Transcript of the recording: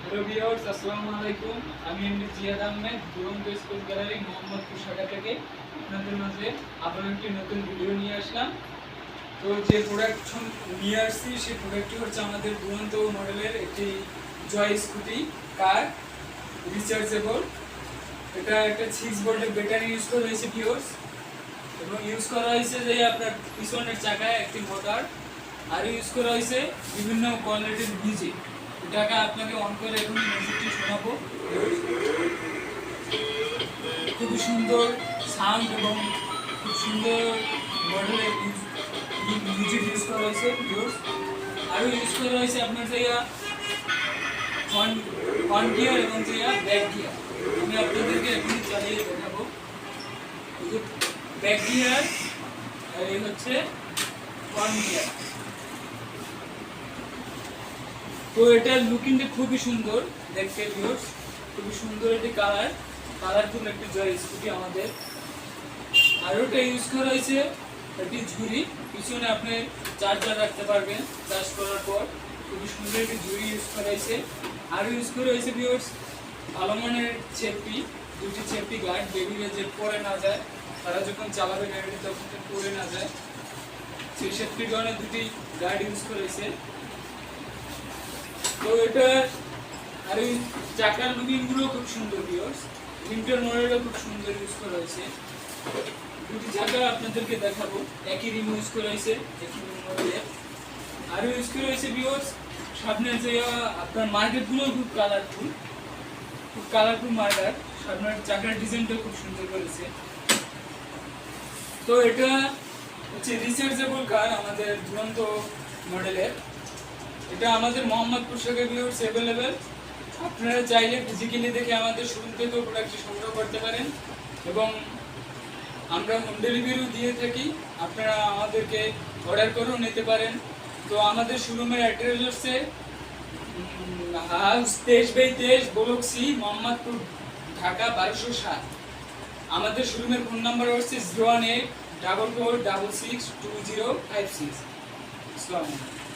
Hello viewers, আসসালামু আলাইকুম। আমি এমডি জিয়াদ আহমেদ, দুরন্ত স্পেস গ্যালারি মোহাম্মদপুর শাখা থেকে আপনাদের মাঝে আবার একটি নতুন ভিডিও নিয়ে আসলাম। তো যে প্রোডাক্ট নিয়ে আসছি সেই প্রোডাক্টটি হচ্ছে আমাদের দুরন্ত মডেলের একটি জয় স্কুটি কার, রিচার্জেবল। এটা একটা 6 ভোল্টের ব্যাটারি ইউজ করা হয়েছে ভিউয়ার্স, এবং ইউজ করা হয়েছে যে আপনার পিছনের চাকায় একটি মোটর, আর ইউজ করা হয়েছে বিভিন্ন কোয়ালিটির মিউজিক। এটাকে আপনাকে অন করে এখন মিউজিকটি শোনাবো। খুবই সুন্দর সাউন্ড এবং খুব সুন্দর মডেলের মিউজিক ইউজ করা হয়েছে ভিউয়ার্স। আরও ইউজ করা হয়েছে আপনার জায়গা ফ্রন্ট গিয়ার এবং জায়গা ব্যাক গিয়ার। আমি আপনাদেরকে এখন চালিয়ে দেখাবো। ব্যাক গিয়ার আর এই হচ্ছে ফ্রন্ট গিয়ার। তো এটার লুকিংটা খুবই সুন্দর দেখতে ভিউয়ার্স, খুবই সুন্দর একটি কালারফুল একটি জয় স্কুটি আমাদের। আর ওটা ইউজ করা হয়েছে একটি ঝুড়ি, পিছনে আপনি চার্জার রাখতে পারবেন চার্জ করার পর। খুবই সুন্দর একটি ঝুড়ি ইউজ করা হয়েছে। আর ইউজ করা হয়েছে ভিউয়ার্স ভালো মানের সেফটি, দুটি সেফটি গার্ড, বেবিরা যে পড়ে না যায়, তারা যখন চালাবে গাড়িটি তখন পড়ে না যায়, সেই সেফটির কারণে দুটি গার্ড ইউজ করা হয়েছে। তো এটা আর এই চাকার লুকিং গুলো খুব সুন্দর ভিউয়ার্স, উইন্টার মডেলটা খুব সুন্দর ইউজ করা হয়েছে। দুটি চাকা আপনাদেরকে দেখাবো, একই রিম ইউজ করা হয়েছে, একই মডেলের। আর ইউজ করা হয়েছে ভিউয়ার্স সামনের যে আপনার মার্কেট গুলো খুব কালারফুল মার্কার, সামনের চাকার ডিজাইনটা খুব সুন্দর করেছে। তো এটা হচ্ছে রিচার্জেবল কার আমাদের দুরন্ত মডেলের। এটা আমাদের মোহাম্মদপুর শাখা ভিউয়ার্স অ্যাভেলেবেল। আপনারা চাইলে ফিজিক্যালি দেখে আমাদের শোরুম থেকেও প্রোডাক্টটি সংগ্রহ করতে পারেন, এবং আমরা হোম ডেলিভারিও দিয়ে থাকি। আপনারা আমাদেরকে অর্ডার করেও নিতে পারেন। তো আমাদের শোরুমের অ্যাড্রেস হচ্ছে house 23/23 block C, Mohammadpur, Dhaka 1207। আমাদের শোরুমের ফোন নাম্বার হচ্ছে 01844662056। আসসালামু আলাইকুম।